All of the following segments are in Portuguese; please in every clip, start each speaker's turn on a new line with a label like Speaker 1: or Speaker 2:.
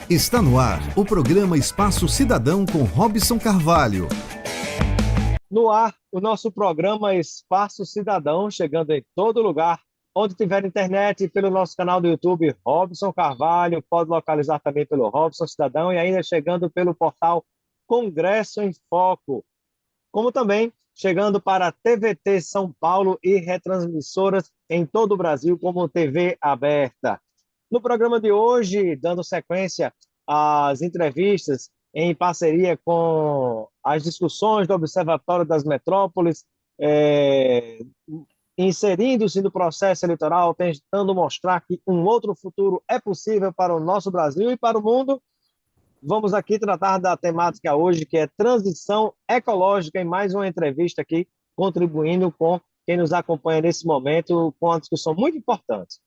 Speaker 1: Está no ar o programa Espaço Cidadão com Robson Carvalho.
Speaker 2: No ar, o nosso programa Espaço Cidadão, chegando em todo lugar. Onde tiver internet, pelo nosso canal do YouTube, Robson Carvalho, pode localizar também pelo Robson Cidadão e ainda chegando pelo portal Congresso em Foco. Como também chegando para a TVT São Paulo e retransmissoras em todo o Brasil, como TV aberta. No programa de hoje, dando sequência às entrevistas em parceria com as discussões do Observatório das Metrópoles, inserindo-se no processo eleitoral, tentando mostrar que um outro futuro é possível para o nosso Brasil e para o mundo. Vamos aqui tratar da temática hoje, que é transição ecológica, em mais uma entrevista aqui, contribuindo com quem nos acompanha nesse momento, com uma discussão muito importante.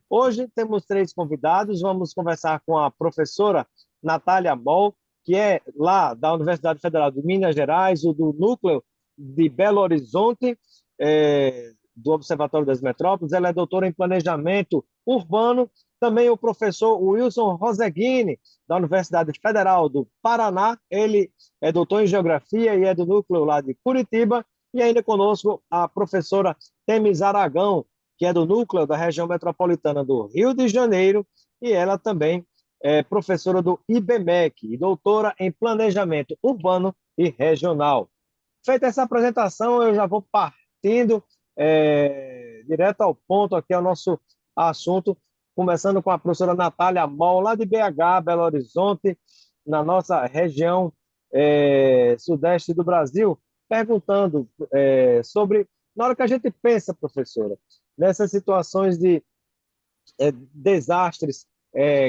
Speaker 2: Hoje temos 3 convidados, vamos conversar com a professora Natália Moll, que é lá da Universidade Federal de Minas Gerais, do Núcleo de Belo Horizonte, do Observatório das Metrópoles. Ela é doutora em Planejamento Urbano. Também o professor Wilson Roseguini, da Universidade Federal do Paraná. Ele é doutor em Geografia e é do Núcleo lá de Curitiba. E ainda conosco a professora Temis Aragão, que é do Núcleo da Região Metropolitana do Rio de Janeiro, e ela também é professora do IBMEC e doutora em Planejamento Urbano e Regional. Feita essa apresentação, eu já vou partindo direto ao ponto aqui, ao nosso assunto, começando com a professora Natália Moll, lá de BH, Belo Horizonte, na nossa região sudeste do Brasil, perguntando sobre, na hora que a gente pensa, professora, nessas situações de desastres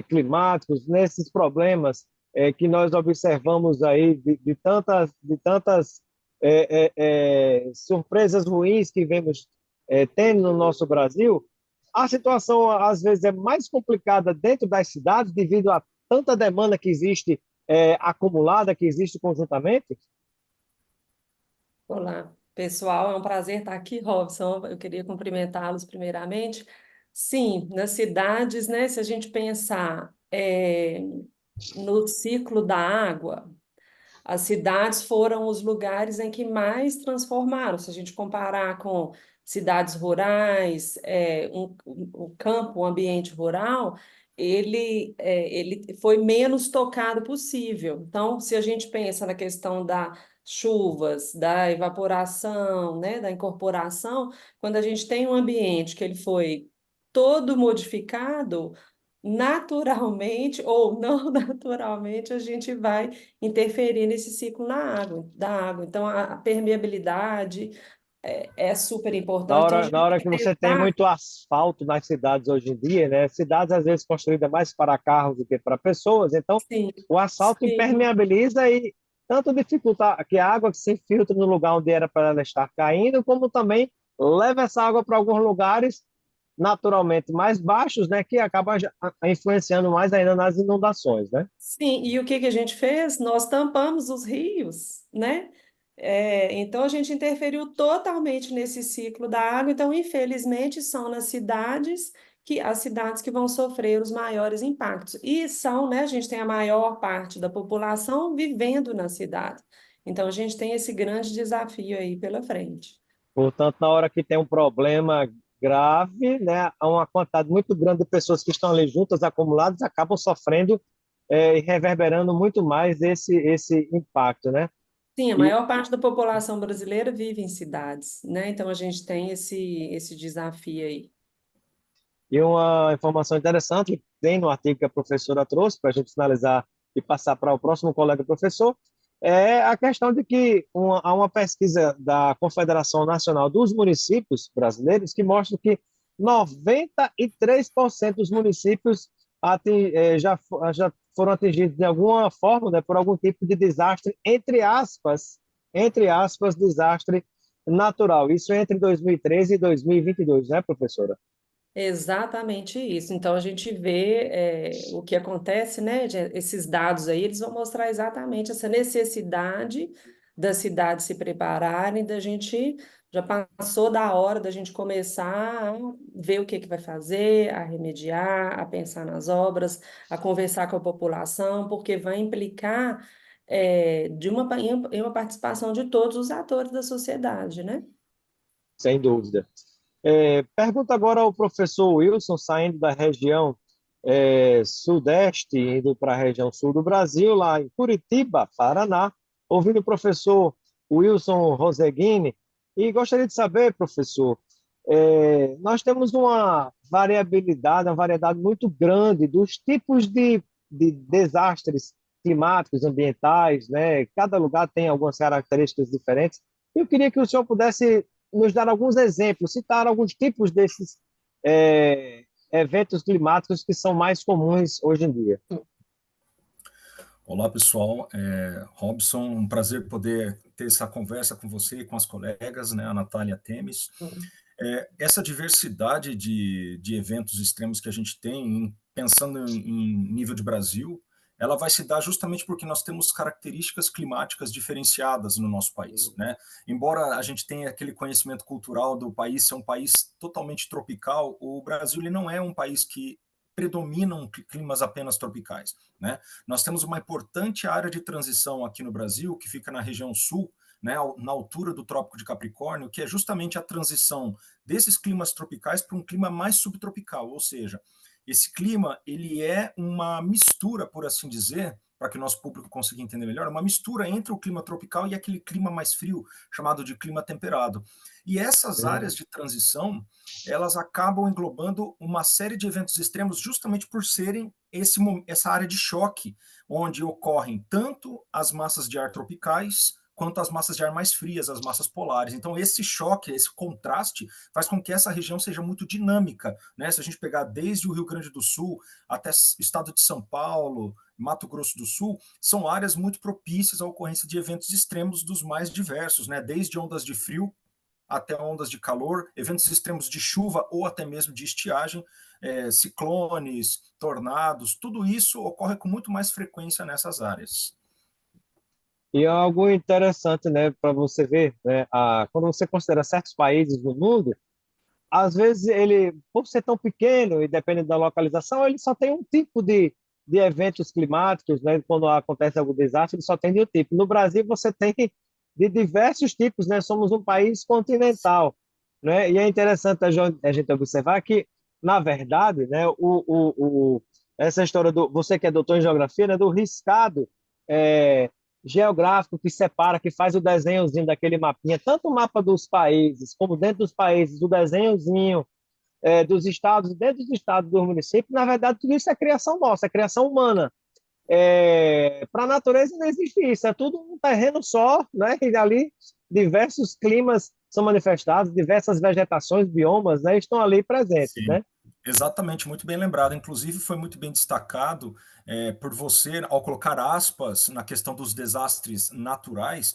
Speaker 2: climáticos, nesses problemas que nós observamos aí, de tantas surpresas ruins que vemos tendo no nosso Brasil, a situação às vezes é mais complicada dentro das cidades devido a tanta demanda que existe acumulada, que existe conjuntamente?
Speaker 3: Olá, pessoal, é um prazer estar aqui, Robson. Eu queria cumprimentá-los primeiramente. Sim, nas cidades, né, se a gente pensar no ciclo da água, as cidades foram os lugares em que mais transformaram. Se a gente comparar com cidades rurais, o campo, o ambiente rural, ele foi menos tocado possível. Então, se a gente pensa na questão das chuvas, da evaporação, né, da incorporação, quando a gente tem um ambiente que ele foi todo modificado, naturalmente ou não naturalmente, a gente vai interferir nesse ciclo da água. Então, a permeabilidade é super
Speaker 2: Na
Speaker 3: importante. Então, a
Speaker 2: hora,
Speaker 3: gente
Speaker 2: na
Speaker 3: tem
Speaker 2: hora
Speaker 3: que
Speaker 2: que você tem
Speaker 3: tentar.
Speaker 2: muito asfalto nas cidades hoje em dia, né? Cidades às vezes construídas mais para carros do que para pessoas, então
Speaker 3: Sim,
Speaker 2: o asfalto
Speaker 3: sim.
Speaker 2: impermeabiliza e tanto dificulta que a água que se infiltra no lugar onde era para ela estar caindo, como também leva essa água para alguns lugares naturalmente mais baixos, né? Que acaba influenciando mais ainda nas inundações, né?
Speaker 3: Sim, e o que que a gente fez? Nós tampamos os rios, né? Então, a gente interferiu totalmente nesse ciclo da água. Então, infelizmente, são nas cidades as cidades que vão sofrer os maiores impactos. E são, né? A gente tem a maior parte da população vivendo na cidade. Então, a gente tem esse grande desafio aí pela frente.
Speaker 2: Portanto, na hora que tem um problema grave, né, há uma quantidade muito grande de pessoas que estão ali juntas, acumuladas, acabam sofrendo e reverberando muito mais esse impacto, né?
Speaker 3: Sim, a
Speaker 2: E,
Speaker 3: maior parte da população brasileira vive em cidades, né? Então, a gente tem esse desafio aí.
Speaker 2: e uma informação interessante que tem no artigo que a professora trouxe, para a gente finalizar e passar para o próximo colega professor, é a questão de que há uma pesquisa da Confederação Nacional dos Municípios Brasileiros que mostra que 93% dos municípios já foram atingidos de alguma forma, né, por algum tipo de desastre, entre aspas, desastre natural. Isso entre 2013 e 2022, né, professora?
Speaker 3: Exatamente isso. Então, a gente vê o que acontece, né? Esses dados aí, eles vão mostrar exatamente essa necessidade das cidades se prepararem, da gente Já passou da hora da gente começar a ver o que que vai fazer, a remediar, a pensar nas obras, a conversar com a população, porque vai implicar em uma participação de todos os atores da sociedade, né?
Speaker 2: Sem dúvida. Pergunta agora ao professor Wilson, saindo da região sudeste, indo para a região sul do Brasil, lá em Curitiba, Paraná, ouvindo o professor Wilson Roseguini, e gostaria de saber, professor, nós temos uma variabilidade, uma variedade muito grande dos tipos de desastres climáticos, ambientais, né? Cada lugar tem algumas características diferentes. Eu queria que o senhor pudesse nos dar alguns exemplos, citar alguns tipos desses eventos climáticos que são mais comuns hoje em dia.
Speaker 4: Olá, pessoal. Robson, um prazer poder ter essa conversa com você e com as colegas, né, a Natália Temes. Essa diversidade de eventos extremos que a gente tem, pensando em nível de Brasil, ela vai se dar justamente porque nós temos características climáticas diferenciadas no nosso país, né? Embora a gente tenha aquele conhecimento cultural do país ser um país totalmente tropical, o Brasil ele não é um país que predominam climas apenas tropicais, né? Nós temos uma importante área de transição aqui no Brasil, que fica na região sul, né, na altura do Trópico de Capricórnio, que é justamente a transição desses climas tropicais para um clima mais subtropical, ou seja, esse clima ele é uma mistura, por assim dizer, para que o nosso público consiga entender melhor, uma mistura entre o clima tropical e aquele clima mais frio, chamado de clima temperado. E essas áreas de transição, elas acabam englobando uma série de eventos extremos justamente por serem essa área de choque, onde ocorrem tanto as massas de ar tropicais, quanto as massas de ar mais frias, as massas polares. Então, esse choque, esse contraste, faz com que essa região seja muito dinâmica, né? Se a gente pegar desde o Rio Grande do Sul até o estado de São Paulo, Mato Grosso do Sul, são áreas muito propícias à ocorrência de eventos extremos dos mais diversos, né? Desde ondas de frio até ondas de calor, eventos extremos de chuva ou até mesmo de estiagem, ciclones, tornados, tudo isso ocorre com muito mais frequência nessas áreas.
Speaker 2: E é algo interessante, né, para você ver, né, quando você considera certos países no mundo, às vezes ele, por ser tão pequeno e dependendo da localização, ele só tem um tipo de eventos climáticos, né? Quando acontece algum desastre, ele só tem de um tipo. No Brasil, você tem de diversos tipos, né? Somos um país continental, né? E é interessante a gente observar que, na verdade, né, essa história do, você que é doutor em geografia, né, do riscado é, geográfico que separa, que faz o desenhozinho daquele mapinha, tanto o mapa dos países, como dentro dos países, o desenhozinho dos estados, dentro dos estados dos municípios, na verdade, tudo isso é criação nossa, é criação humana. Para a natureza não existe isso, é tudo um terreno só, né? E ali diversos climas são manifestados, diversas vegetações, biomas, né? Estão ali presentes,
Speaker 4: Sim,
Speaker 2: né?
Speaker 4: exatamente, muito bem lembrado. Inclusive, foi muito bem destacado por você, ao colocar aspas na questão dos desastres naturais,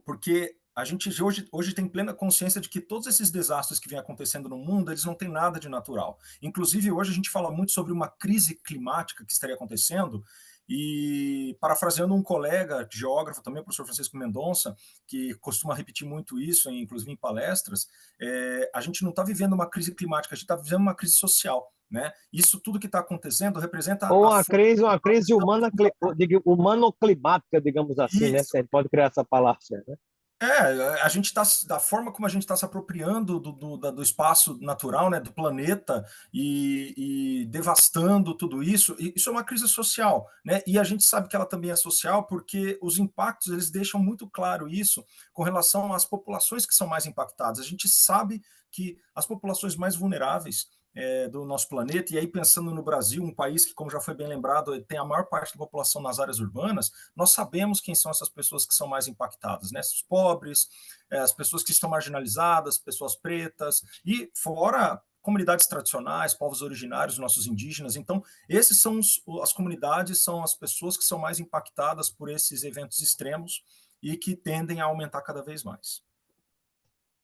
Speaker 4: porque a gente hoje tem plena consciência de que todos esses desastres que vêm acontecendo no mundo, eles não têm nada de natural. Inclusive, hoje a gente fala muito sobre uma crise climática que estaria acontecendo, e parafraseando um colega geógrafo também, o professor Francisco Mendonça, que costuma repetir muito isso, inclusive em palestras, a gente não está vivendo uma crise climática, a gente está vivendo uma crise social, né? Isso tudo que está acontecendo representa
Speaker 2: Ou
Speaker 4: a forma
Speaker 2: uma crise humana, humano-climática, digamos assim, né?
Speaker 4: isso.
Speaker 2: Se a gente pode criar essa palavra, né?
Speaker 4: A gente está, da forma como a gente está se apropriando do espaço natural, né, do planeta e devastando tudo isso, isso é uma crise social, né? E a gente sabe que ela também é social porque os impactos eles deixam muito claro isso com relação às populações que são mais impactadas. A gente sabe que as populações mais vulneráveis do nosso planeta, e aí pensando no Brasil, um país que, como já foi bem lembrado, tem a maior parte da população nas áreas urbanas, nós sabemos quem são essas pessoas que são mais impactadas, né? Os pobres, as pessoas que estão marginalizadas, pessoas pretas, e fora comunidades tradicionais, povos originários, nossos indígenas. Então, esses são as comunidades, são as pessoas que são mais impactadas por esses eventos extremos e que tendem a aumentar cada vez mais.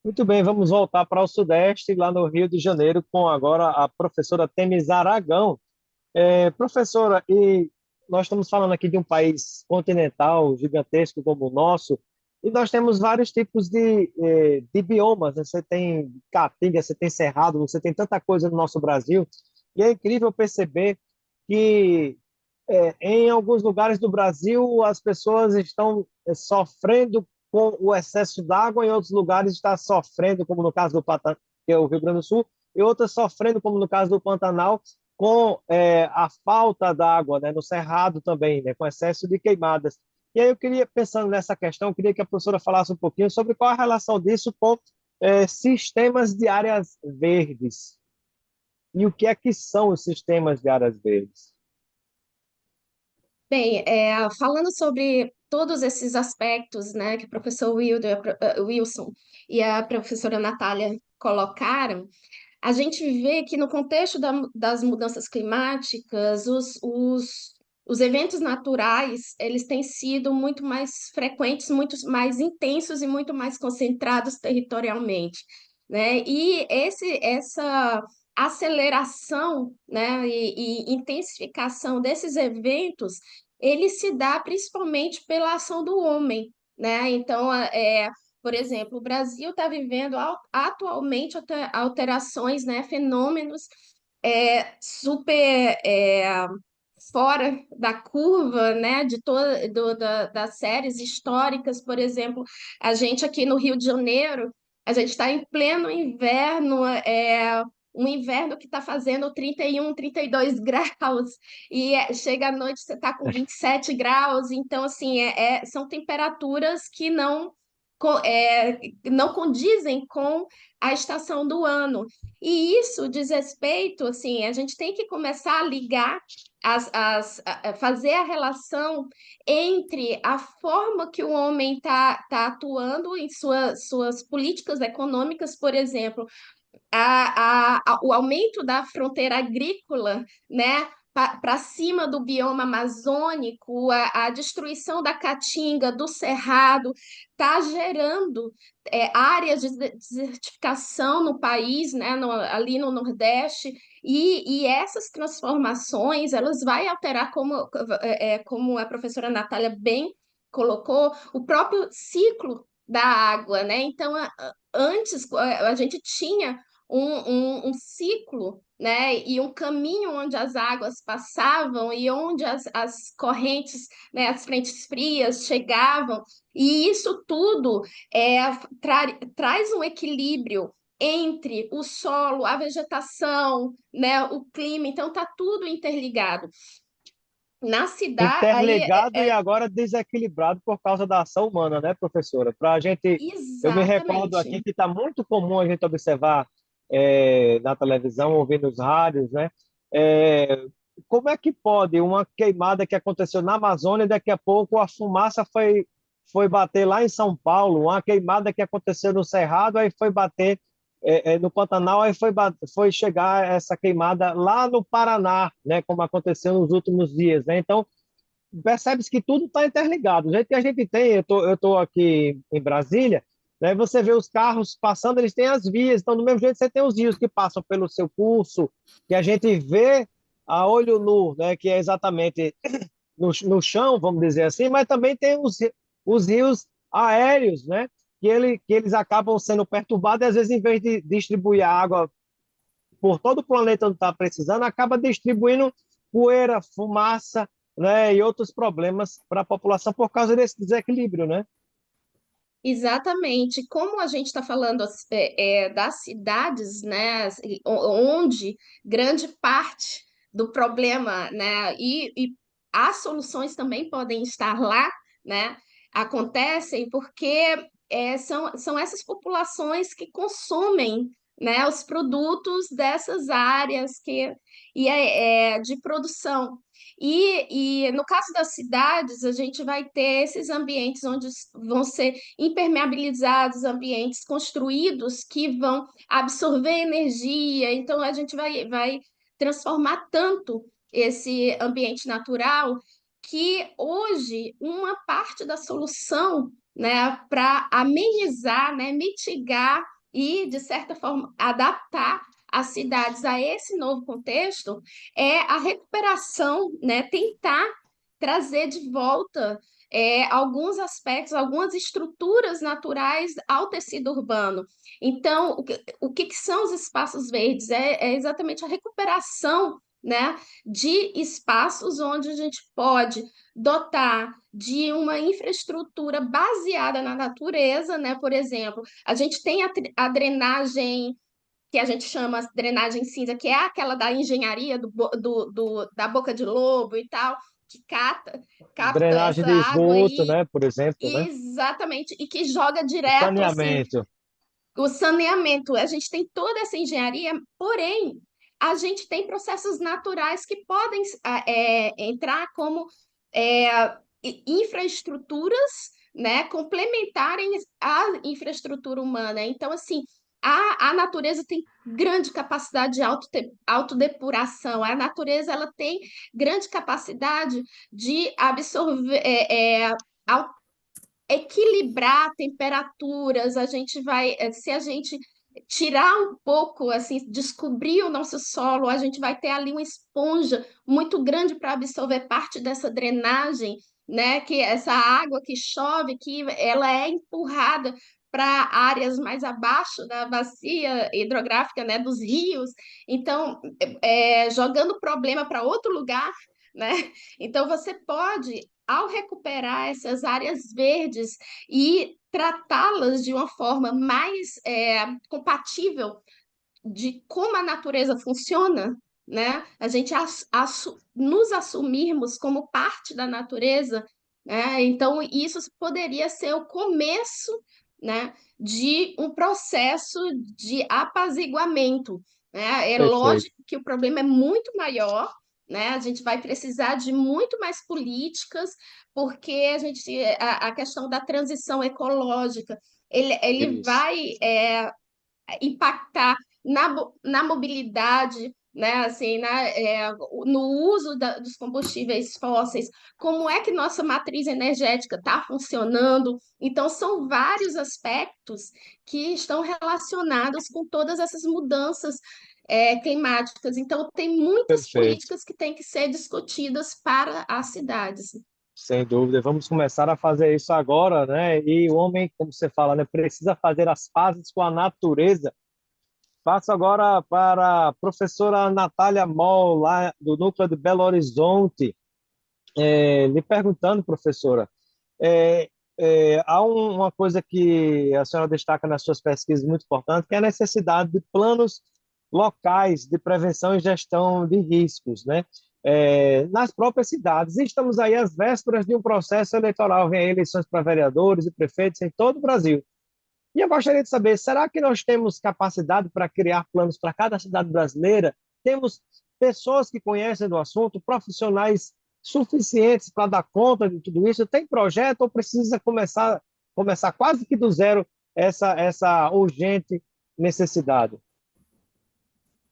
Speaker 2: Muito bem, vamos voltar para o Sudeste, lá no Rio de Janeiro, com agora a professora Temis Aragão. Professora, e nós estamos falando aqui de um país continental, gigantesco como o nosso, E nós temos vários tipos de biomas, né? Você tem caatinga, você tem cerrado, você tem tanta coisa no nosso Brasil. E é incrível perceber que em alguns lugares do Brasil as pessoas estão sofrendo com o excesso d'água, em outros lugares está sofrendo, como no caso do Pantanal, que é o Rio Grande do Sul, e outras sofrendo, como no caso do Pantanal, com a falta d'água, né, no Cerrado também, né, com excesso de queimadas. E aí eu queria, pensando nessa questão, eu queria que a professora falasse um pouquinho sobre qual a relação disso com sistemas de áreas verdes. E o que é que são os sistemas de áreas verdes?
Speaker 5: Bem, falando sobre todos esses aspectos, né, que o professor Wilson e a professora Natália colocaram, a gente vê que no contexto das mudanças climáticas, os eventos naturais, eles têm sido muito mais frequentes, muito mais intensos e muito mais concentrados territorialmente, né? E essa aceleração, né, e intensificação desses eventos, ele se dá principalmente pela ação do homem, né? Então, por exemplo, o Brasil está vivendo atualmente alterações, né, fenômenos super fora da curva, né, de das séries históricas. Por exemplo, a gente aqui no Rio de Janeiro, a gente está em pleno inverno, um inverno que está fazendo 31, 32 graus, e chega à noite você está com 27 graus. Então, assim, são temperaturas que não condizem com a estação do ano. E isso diz respeito, assim, a gente tem que começar a ligar, fazer a relação entre a forma que o homem tá atuando em suas políticas econômicas. Por exemplo, o aumento da fronteira agrícola, né, para cima do bioma amazônico, a destruição da caatinga, do cerrado, está gerando áreas de desertificação no país, né, ali no Nordeste, e essas transformações, elas vão alterar, como a professora Natália bem colocou, o próprio ciclo da água, né? Então, antes a gente tinha um ciclo, né, e um caminho onde as águas passavam e onde as correntes, né, as frentes frias chegavam, e isso tudo traz um equilíbrio entre o solo, a vegetação, né, o clima. Então tá tudo interligado. Na cidade,
Speaker 2: Interligado e agora desequilibrado por causa da ação humana, né, professora? Para a gente, eu me recordo aqui
Speaker 5: exatamente.
Speaker 2: que está muito comum a gente observar na televisão, ouvir nos rádios, né? É, como é que pode uma queimada que aconteceu na Amazônia, daqui a pouco a fumaça foi bater lá em São Paulo, uma queimada que aconteceu no Cerrado, aí foi bater no Pantanal, aí foi chegar essa queimada lá no Paraná, né, como aconteceu nos últimos dias, né? Então, percebe-se que tudo está interligado. O jeito que a gente tem, eu tô aqui em Brasília, né, você vê os carros passando, eles têm as vias, então do mesmo jeito você tem os rios que passam pelo seu curso, que a gente vê a olho nu, né, que é exatamente no chão, vamos dizer assim, mas também tem os rios aéreos, né, que eles acabam sendo perturbados e às vezes em vez de distribuir a água por todo o planeta onde está precisando, acaba distribuindo poeira, fumaça, né, e outros problemas para a população por causa desse desequilíbrio, né?
Speaker 5: Exatamente. Como a gente está falando das cidades, né, onde grande parte do problema, né, e as soluções também podem estar lá, né, acontecem porque são essas populações que consomem, né, os produtos dessas áreas de produção. E no caso das cidades, a gente vai ter esses ambientes onde vão ser impermeabilizados, ambientes construídos que vão absorver energia. Então, a gente vai transformar tanto esse ambiente natural que hoje uma parte da solução, né, para amenizar, né, mitigar e, de certa forma, adaptar as cidades a esse novo contexto é a recuperação, né, tentar trazer de volta alguns aspectos, algumas estruturas naturais ao tecido urbano. Então, o que são os espaços verdes? É exatamente a recuperação, né, de espaços onde a gente pode dotar de uma infraestrutura baseada na natureza, né? Por exemplo, a gente tem a drenagem que a gente chama drenagem cinza, que é aquela da engenharia da boca de lobo e tal, que capta
Speaker 2: Drenagem
Speaker 5: essa
Speaker 2: de
Speaker 5: água
Speaker 2: esgoto,
Speaker 5: aí,
Speaker 2: né, por exemplo, né?
Speaker 5: exatamente, e que joga
Speaker 2: O
Speaker 5: direto assim
Speaker 2: saneamento.
Speaker 5: o saneamento. A gente tem toda essa engenharia, porém, a gente tem processos naturais que podem entrar como infraestruturas, né, complementarem a infraestrutura humana. Então, assim, a natureza tem grande capacidade de autodepuração. A natureza ela tem grande capacidade de absorver, equilibrar temperaturas. A gente vai, se a gente tirar um pouco, assim, descobrir o nosso solo, a gente vai ter ali uma esponja muito grande para absorver parte dessa drenagem, né? Que essa água que chove, que ela é empurrada para áreas mais abaixo da bacia hidrográfica, né, dos rios. Então, jogando o problema para outro lugar, né? Então, você pode, ao recuperar essas áreas verdes e tratá-las de uma forma mais compatível de como a natureza funciona, né? A gente nos assumirmos como parte da natureza, né? Então, isso poderia ser o começo, né, de um processo de apaziguamento, né? É
Speaker 2: Perfeito.
Speaker 5: lógico que o problema é muito maior, né? A gente vai precisar de muito mais políticas, porque a questão da transição ecológica, ele
Speaker 2: Isso.
Speaker 5: vai impactar na mobilidade, né, assim, no uso dos combustíveis fósseis, como é que nossa matriz energética está funcionando. Então, são vários aspectos que estão relacionados com todas essas mudanças climáticas. Então, tem muitas
Speaker 2: Perfeito.
Speaker 5: políticas que têm que ser discutidas para as cidades.
Speaker 2: Sem dúvida. Vamos começar a fazer isso agora, né? E o homem, como você fala, né, precisa fazer as pazes com a natureza. Passo agora para a professora Natália Moll, lá do Núcleo de Belo Horizonte, lhe perguntando, professora, é, há uma coisa que a senhora destaca nas suas pesquisas muito importante, que é a necessidade de planos locais de prevenção e gestão de riscos, né? Nas próprias cidades. E estamos aí às vésperas de um processo eleitoral, vem aí eleições para vereadores e prefeitos em todo o Brasil. E eu gostaria de saber, será que nós temos capacidade para criar planos para cada cidade brasileira? Temos pessoas que conhecem do assunto, profissionais suficientes para dar conta de tudo isso? Tem projeto ou precisa começar quase que do zero essa urgente necessidade?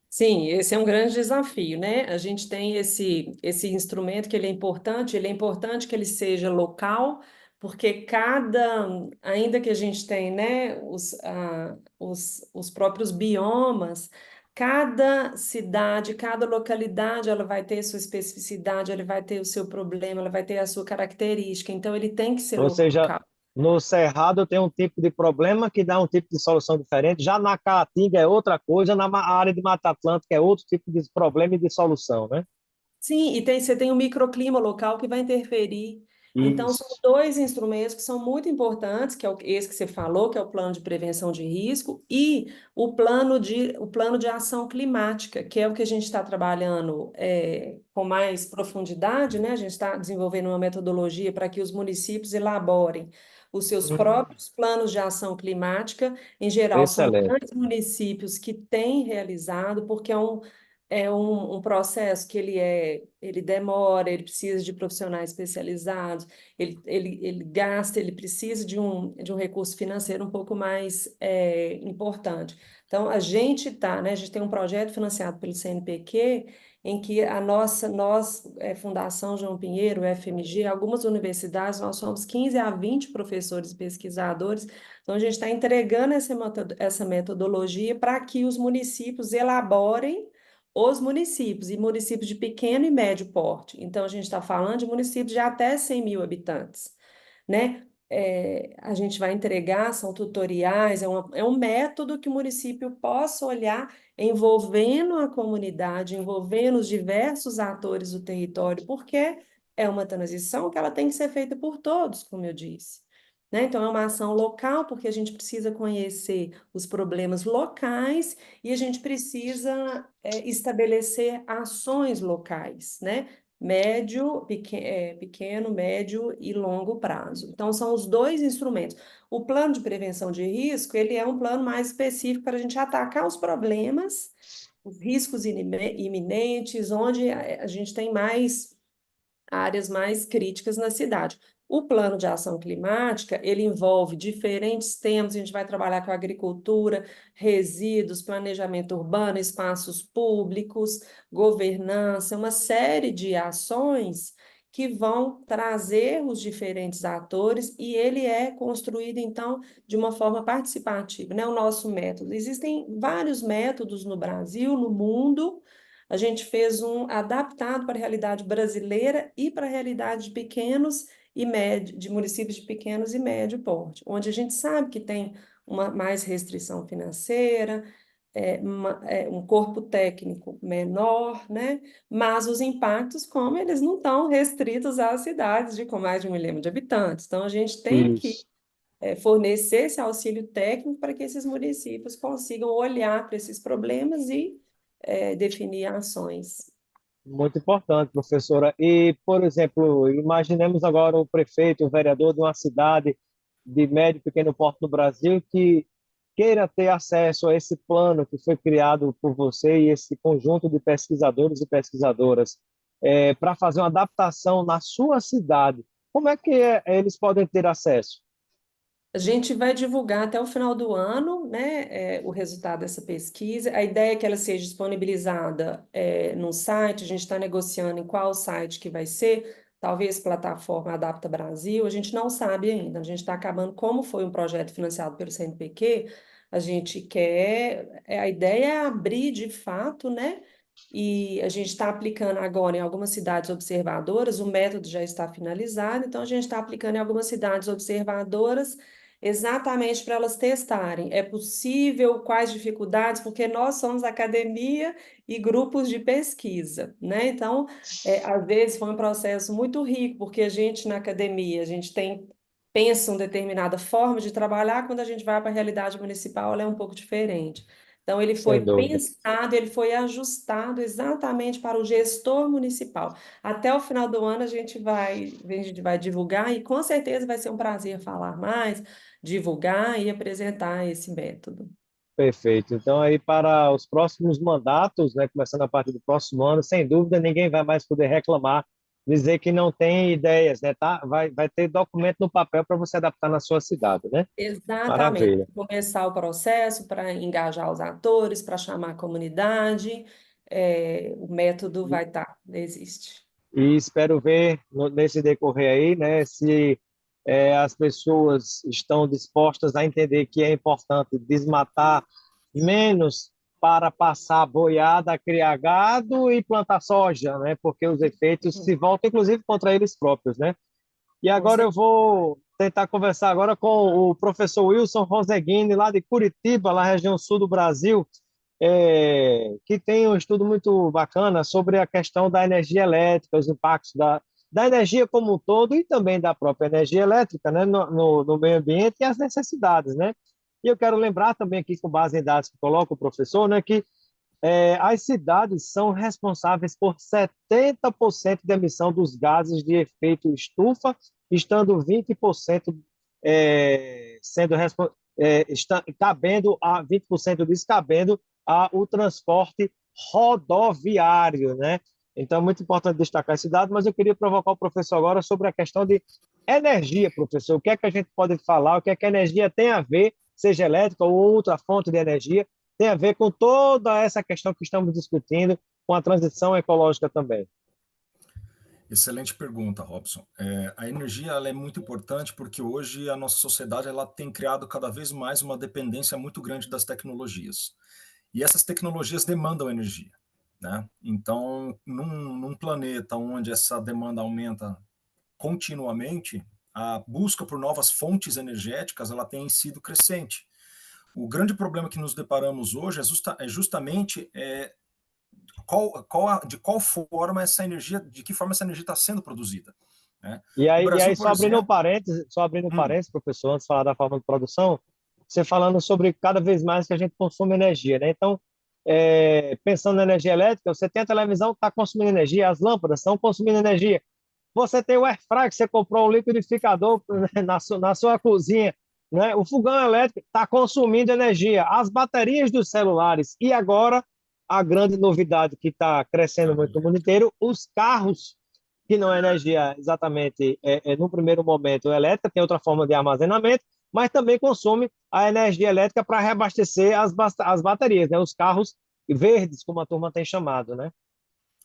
Speaker 3: Sim, esse é um grande desafio, né? A gente tem esse instrumento que ele é importante que ele seja local, porque ainda que a gente tem, né, os próprios biomas, cada cidade, cada localidade, ela vai ter sua especificidade, ela vai ter o seu problema, ela vai ter a sua característica, então ele tem que ser
Speaker 2: Ou seja,
Speaker 3: local.
Speaker 2: no Cerrado tem um tipo de problema que dá um tipo de solução diferente, já na Caatinga é outra coisa, área de Mata Atlântica é outro tipo de problema e de solução, né?
Speaker 3: Sim, e você tem o microclima local que vai interferir. Então, são
Speaker 2: Isso.
Speaker 3: dois instrumentos que são muito importantes, que é esse que você falou, que é o plano de prevenção de risco, e o plano de ação climática, que é o que a gente está trabalhando com mais profundidade, né? A gente está desenvolvendo uma metodologia para que os municípios elaborem os seus
Speaker 2: Hum,
Speaker 3: próprios planos de ação climática. Em geral, são
Speaker 2: excelente.
Speaker 3: grandes municípios que têm realizado, porque é um processo que ele demora, ele precisa de profissionais especializados, ele gasta, ele precisa de um recurso financeiro um pouco mais importante. Então, né, a gente tem um projeto financiado pelo CNPq, em que nós, Fundação João Pinheiro, FMG, algumas universidades, nós somos 15 a 20 professores e pesquisadores, então a gente está entregando essa metodologia para que os municípios elaborem os municípios, e municípios de pequeno e médio porte. Então, a gente está falando de municípios de até 100 mil habitantes. né? A gente vai entregar, são tutoriais, é um método que o município possa olhar envolvendo a comunidade, envolvendo os diversos atores do território, porque é uma transição que ela tem que ser feita por todos, como eu disse. Né? Então, é uma ação local, porque a gente precisa conhecer os problemas locais e a gente precisa estabelecer ações locais, né? Pequeno, médio e longo prazo. Então, são os dois instrumentos. O plano de prevenção de risco, ele é um plano mais específico para a gente atacar os problemas, os riscos iminentes, onde a gente tem mais áreas mais críticas na cidade. O plano de ação climática, ele envolve diferentes temas, a gente vai trabalhar com agricultura, resíduos, planejamento urbano, espaços públicos, governança, uma série de ações que vão trazer os diferentes atores e ele é construído, então, de uma forma participativa, né? O nosso método. Existem vários métodos no Brasil, no mundo. A gente fez um adaptado para a realidade brasileira e para a realidade de pequenos e médio, de municípios de pequenos e médio porte, onde a gente sabe que tem uma mais restrição financeira, um corpo técnico menor, né? Mas os impactos, como eles não estão restritos às cidades com mais de 1 milhão de habitantes. Então, a gente tem que
Speaker 2: Isso.
Speaker 3: fornecer esse auxílio técnico para que esses municípios consigam olhar para esses problemas e definir ações.
Speaker 2: Muito importante, professora. E, por exemplo, imaginemos agora o prefeito, o vereador de uma cidade de médio e pequeno porte no Brasil que queira ter acesso a esse plano que foi criado por você e esse conjunto de pesquisadores e pesquisadoras para fazer uma adaptação na sua cidade. Como é que eles podem ter acesso?
Speaker 3: A gente vai divulgar até o final do ano, né, o resultado dessa pesquisa. A ideia é que ela seja disponibilizada no site, a gente está negociando em qual site que vai ser, talvez plataforma Adapta Brasil, a gente não sabe ainda, a gente está acabando, como foi um projeto financiado pelo CNPq, a gente quer, a ideia é abrir de fato, né, e a gente está aplicando agora em algumas cidades observadoras, o método já está finalizado, então a gente está aplicando em algumas cidades observadoras exatamente para elas testarem. É possível, quais dificuldades, porque nós somos academia e grupos de pesquisa, né? Então, às vezes foi um processo muito rico, porque a gente na academia, a gente pensa uma determinada forma de trabalhar, quando a gente vai para a realidade municipal, ela é um pouco diferente. Então, ele
Speaker 2: Sem
Speaker 3: foi
Speaker 2: dúvida.
Speaker 3: pensado, ele foi ajustado exatamente para o gestor municipal. Até o final do ano a gente vai divulgar e com certeza vai ser um prazer falar mais, divulgar e apresentar esse método.
Speaker 2: Perfeito. Então, aí para os próximos mandatos, né, começando a partir do próximo ano, sem dúvida, ninguém vai mais poder reclamar, dizer que não tem ideias, né, tá? Vai ter documento no papel para você adaptar na sua cidade, né?
Speaker 3: Exatamente.
Speaker 2: Maravilha.
Speaker 3: Começar o processo para engajar os atores, para chamar a comunidade, o método vai estar, existe.
Speaker 2: E espero ver nesse decorrer aí, né, se as pessoas estão dispostas a entender que é importante desmatar menos para passar boiada, criar gado e plantar soja, né, porque os efeitos se voltam, inclusive, contra eles próprios, né? E
Speaker 3: Com
Speaker 2: agora eu
Speaker 3: certeza.
Speaker 2: vou tentar conversar agora com o professor Wilson Roseguini, lá de Curitiba, lá na região sul do Brasil, que tem um estudo muito bacana sobre a questão da energia elétrica, os impactos da energia como um todo e também da própria energia elétrica, né, no meio ambiente e as necessidades, né? E eu quero lembrar também aqui, com base em dados que coloca o professor, né, que as cidades são responsáveis por 70% da emissão dos gases de efeito estufa, estando 20% sendo cabendo a 20% disso cabendo ao transporte rodoviário, né? Então é muito importante destacar esse dado, mas eu queria provocar o professor agora sobre a questão de energia, professor. O que é que a gente pode falar? O que é que a energia tem a ver, seja elétrica ou outra fonte de energia, tem a ver com toda essa questão que estamos discutindo, com a transição ecológica também.
Speaker 4: Excelente pergunta, Robson. A energia ela é muito importante porque hoje a nossa sociedade ela tem criado cada vez mais uma dependência muito grande das tecnologias. E essas tecnologias demandam energia, né? Então, num planeta onde essa demanda aumenta continuamente, a busca por novas fontes energéticas ela tem sido crescente. O grande problema que nos deparamos hoje é justamente de qual forma essa energia, de que forma essa energia está sendo produzida, né?
Speaker 2: E
Speaker 4: O
Speaker 2: aí
Speaker 4: Brasil, por exemplo,
Speaker 2: só abrindo
Speaker 4: hum,
Speaker 2: parênteses, professor, antes de falar da forma de produção, você falando sobre cada vez mais que a gente consome energia, né? Então, pensando na energia elétrica, você tem a televisão que está consumindo energia, as lâmpadas estão consumindo energia. Você tem o airfryer que você comprou um liquidificador né, na sua cozinha, né? O fogão elétrico está consumindo energia, as baterias dos celulares e agora a grande novidade que está crescendo
Speaker 4: carro
Speaker 2: muito no
Speaker 4: elétrico.
Speaker 2: mundo inteiro, os carros que não é energia exatamente no primeiro momento elétrica, tem outra forma de armazenamento, mas também consome a energia elétrica para reabastecer as baterias, né? Os carros verdes, como a turma tem chamado, né?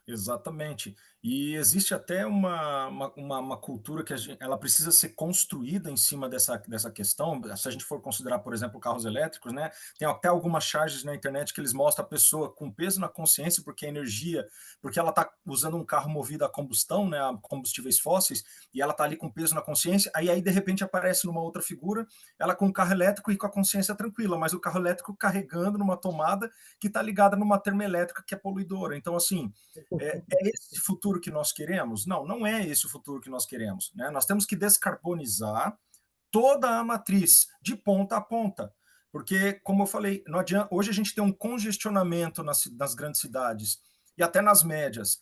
Speaker 4: Exatamente. E existe até uma cultura que ela precisa ser construída em cima dessa questão. Se a gente for considerar, por exemplo, carros elétricos, né? Tem até algumas charges na internet que eles mostram a pessoa com peso na consciência, porque a energia, porque ela está usando um carro movido a combustão, né? A combustíveis fósseis, e ela está ali com peso na consciência, aí de repente aparece numa outra figura, ela com um carro elétrico e com a consciência tranquila, mas o carro elétrico carregando numa tomada que está ligada numa termoelétrica que é poluidora. Então, assim, é esse futuro que nós queremos? Não, não é esse o futuro que nós queremos, né? Nós temos que descarbonizar toda a matriz, de ponta a ponta. Porque, como eu falei, não adianta, hoje a gente tem um congestionamento nas grandes cidades e até nas médias,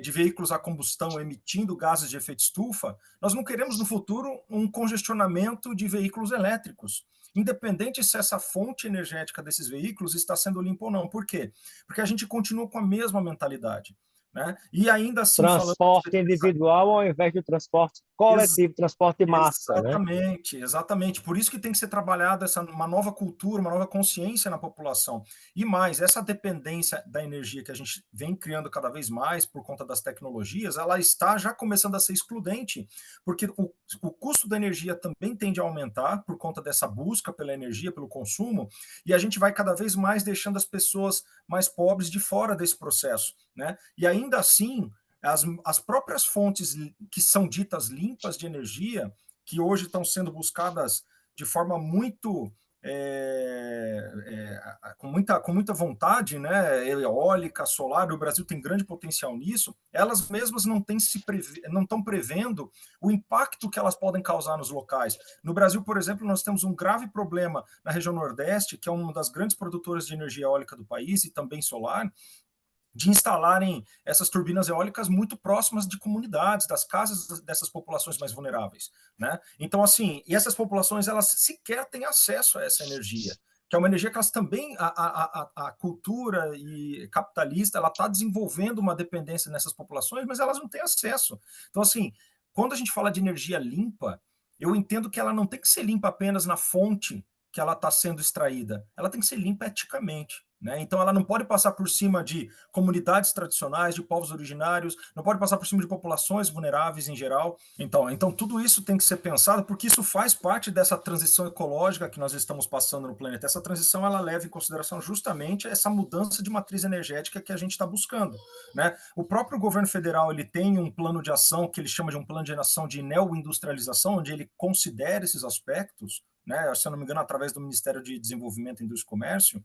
Speaker 4: de veículos a combustão emitindo gases de efeito estufa. Nós não queremos no futuro um congestionamento de veículos elétricos, independente se essa fonte energética desses veículos está sendo limpa ou não. Por quê? Porque a gente continua com a mesma mentalidade, né? E ainda assim, falando a
Speaker 2: Transporte
Speaker 4: respeito dessa.
Speaker 2: individual ao invés de transporte coletivo, transporte de massa, né?
Speaker 4: Exatamente, exatamente. Por isso que tem que ser trabalhada uma nova cultura, uma nova consciência na população. E mais, essa dependência da energia que a gente vem criando cada vez mais por conta das tecnologias, ela está já começando a ser excludente, porque o custo da energia também tende a aumentar por conta dessa busca pela energia, pelo consumo, e a gente vai cada vez mais deixando as pessoas mais pobres de fora desse processo, né? E ainda assim, as próprias fontes que são ditas limpas de energia, que hoje estão sendo buscadas de forma muito com muita vontade, né? Eólica, solar, o Brasil tem grande potencial nisso, elas mesmas não estão prevendo o impacto que elas podem causar nos locais. No Brasil, por exemplo, nós temos um grave problema na região Nordeste, que é uma das grandes produtoras de energia eólica do país e também solar, de instalarem essas turbinas eólicas muito próximas de comunidades, das casas dessas populações mais vulneráveis, né? Então, assim, e essas populações, elas sequer têm acesso a essa energia, que é uma energia que elas também, a cultura e capitalista, ela está desenvolvendo uma dependência nessas populações, mas elas não têm acesso. Então, assim, quando a gente fala de energia limpa, eu entendo que ela não tem que ser limpa apenas na fonte que ela está sendo extraída, ela tem que ser limpa eticamente, né? Então, ela não pode passar por cima de comunidades tradicionais, de povos originários, não pode passar por cima de populações vulneráveis em geral. Então, tudo isso tem que ser pensado, porque isso faz parte dessa transição ecológica que nós estamos passando no planeta. Essa transição, ela leva em consideração justamente essa mudança de matriz energética que a gente está buscando, né? O próprio governo federal, ele tem um plano de ação que ele chama de um plano de ação de neoindustrialização, onde ele considera esses aspectos, né? Se eu não me engano, através do Ministério de Desenvolvimento, Indústria e Comércio,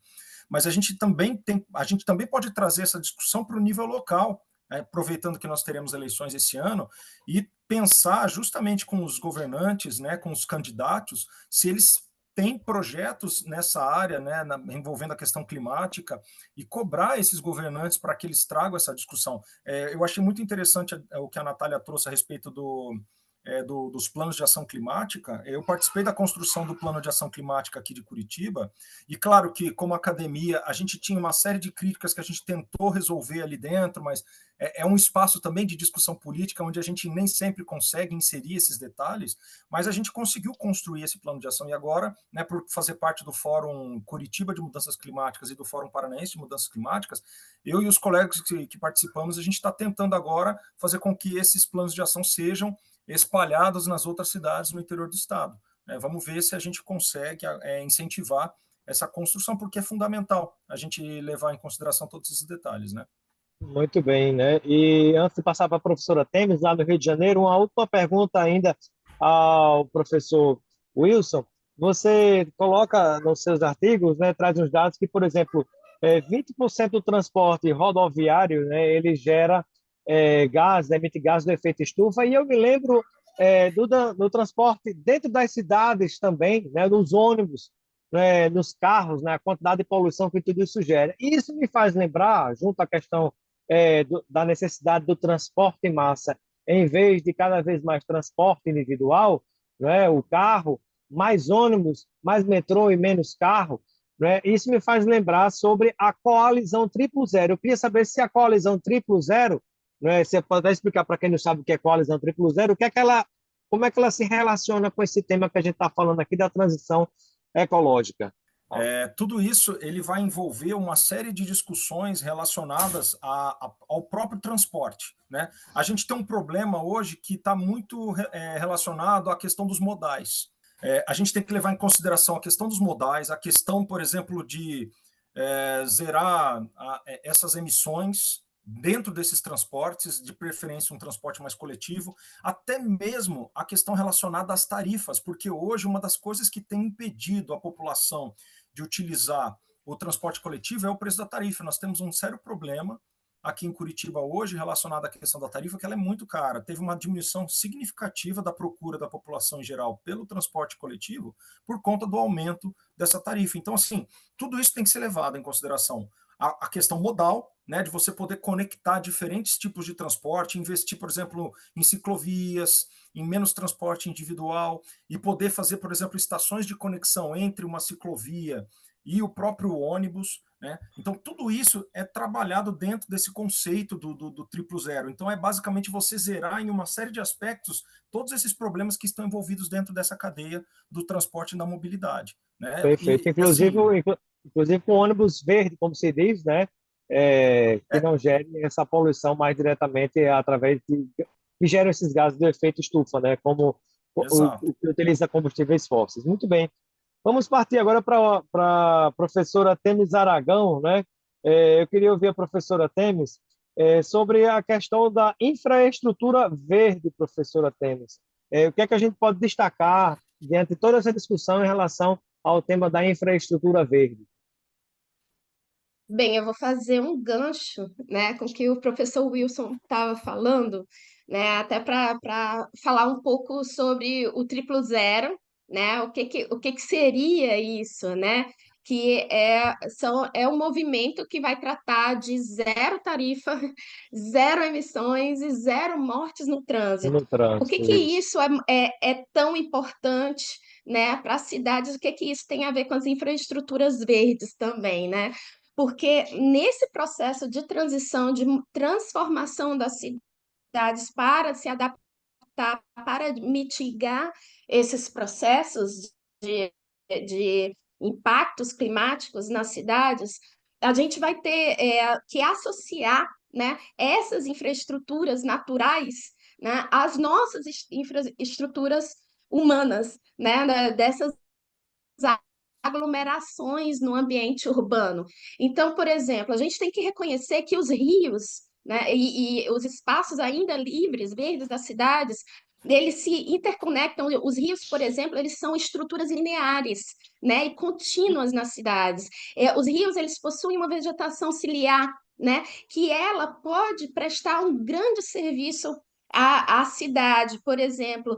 Speaker 4: mas a gente também pode trazer essa discussão para o nível local, né, aproveitando que nós teremos eleições esse ano, e pensar justamente com os governantes, né, com os candidatos, se eles têm projetos nessa área, né, envolvendo a questão climática, e cobrar esses governantes para que eles tragam essa discussão. Eu achei muito interessante o que a Natália trouxe a respeito dos planos de ação climática. Eu participei da construção do plano de ação climática aqui de Curitiba, e claro que, como academia, a gente tinha uma série de críticas que a gente tentou resolver ali dentro, mas é um espaço também de discussão política, onde a gente nem sempre consegue inserir esses detalhes, mas a gente conseguiu construir esse plano de ação, e agora, né, por fazer parte do Fórum Curitiba de Mudanças Climáticas e do Fórum Paranaense de Mudanças Climáticas, eu e os colegas que participamos, a gente está tentando agora fazer com que esses planos de ação sejam espalhados nas outras cidades no interior do estado. Vamos ver se a gente consegue incentivar essa construção, porque é fundamental a gente levar em consideração todos esses detalhes, né?
Speaker 2: Muito bem, né? E antes de passar para a professora Temes, lá no Rio de Janeiro, uma última pergunta ainda ao professor Wilson, você coloca nos seus artigos, né, traz uns dados que, por exemplo, 20% do transporte rodoviário, né, ele gera gás, né, emite gás do efeito estufa, e eu me lembro do transporte dentro das cidades também, né, nos ônibus, né, nos carros, né, a quantidade de poluição que tudo isso gera. E isso me faz lembrar, junto à questão da necessidade do transporte em massa, em vez de cada vez mais transporte individual, né, o carro, mais ônibus, mais metrô e menos carro, né, isso me faz lembrar sobre a coalizão triplo zero. Eu queria saber se a coalizão triplo zero, né, você pode até explicar para quem não sabe o que é coalizão triplo zero, o que é que ela, como é que ela se relaciona com esse tema que a gente está falando aqui da transição ecológica?
Speaker 4: Tudo isso ele vai envolver uma série de discussões relacionadas ao próprio transporte, né? A gente tem um problema hoje que está muito relacionado à questão dos modais. A gente tem que levar em consideração a questão dos modais, a questão, por exemplo, de zerar essas emissões dentro desses transportes, de preferência um transporte mais coletivo, até mesmo a questão relacionada às tarifas, porque hoje uma das coisas que tem impedido a população de utilizar o transporte coletivo é o preço da tarifa. Nós temos um sério problema aqui em Curitiba hoje relacionado à questão da tarifa, que ela é muito cara. Teve uma diminuição significativa da procura da população em geral pelo transporte coletivo por conta do aumento dessa tarifa. Então, assim, tudo isso tem que ser levado em consideração. A questão modal, né, de você poder conectar diferentes tipos de transporte, investir, por exemplo, em ciclovias, em menos transporte individual, e poder fazer, por exemplo, estações de conexão entre uma ciclovia e o próprio ônibus, né? Então, tudo isso é trabalhado dentro desse conceito do triplo zero. Então, é basicamente você zerar em uma série de aspectos todos esses problemas que estão envolvidos dentro dessa cadeia do transporte e da mobilidade, né?
Speaker 2: Perfeito.
Speaker 4: E,
Speaker 2: Inclusive,
Speaker 4: assim,
Speaker 2: inclusive com ônibus verde, como se diz, né? Que não gere essa poluição mais diretamente através de que geram esses gases do efeito estufa, né? Como
Speaker 4: exato.
Speaker 2: o que utiliza combustíveis fósseis. Muito bem. Vamos partir agora para a professora Temis Aragão, né? Eu queria ouvir a professora Temis sobre a questão da infraestrutura verde, professora Temis. O que é que a gente pode destacar diante de toda essa discussão em relação ao tema da infraestrutura verde?
Speaker 5: Bem, eu vou fazer um gancho, né, com o que o professor Wilson estava falando, né, até para falar um pouco sobre o triplo zero, né, o que que seria isso, né, que é um movimento que vai tratar de zero tarifa, zero emissões e zero mortes no trânsito.
Speaker 2: No
Speaker 5: Por que
Speaker 2: trânsito,
Speaker 5: que
Speaker 2: isso.
Speaker 5: isso é tão importante, né, para as cidades? O que que isso tem a ver com as infraestruturas verdes também, né? Porque nesse processo de transição, de transformação das cidades para se adaptar, para mitigar esses processos de impactos climáticos nas cidades, a gente vai ter que associar, né, essas infraestruturas naturais, né, às nossas infraestruturas humanas, né, dessas aglomerações no ambiente urbano. Então, por exemplo, a gente tem que reconhecer que os rios, né, e os espaços ainda livres, verdes das cidades, eles se interconectam. Os rios, por exemplo, eles são estruturas lineares, né, e contínuas nas cidades. Os rios, eles possuem uma vegetação ciliar, né, que ela pode prestar um grande serviço à cidade. Por exemplo,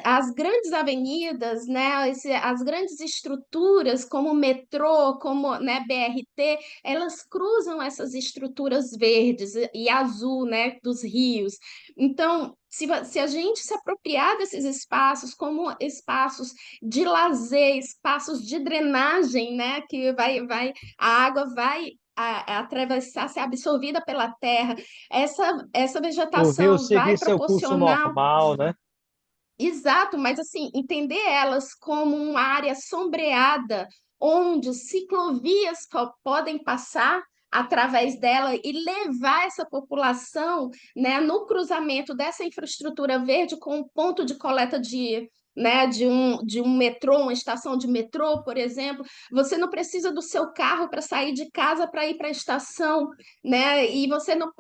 Speaker 5: as grandes avenidas, né, as grandes estruturas, como o metrô, como, né, BRT, elas cruzam essas estruturas verdes e azul, né, dos rios. Então, se a gente se apropriar desses espaços como espaços de lazer, espaços de drenagem, né, que a água vai atravessar, ser absorvida pela terra, essa
Speaker 2: O rio
Speaker 5: vegetação vai
Speaker 2: seguir seu curso
Speaker 5: proporcionar.
Speaker 2: normal, né?
Speaker 5: Exato, mas assim, entender elas como uma área sombreada, onde ciclovias podem passar através dela e levar essa população, né, no cruzamento dessa infraestrutura verde com o ponto de coleta né, de um metrô, uma estação de metrô, por exemplo. Você não precisa do seu carro para sair de casa para ir para a estação, né? E você não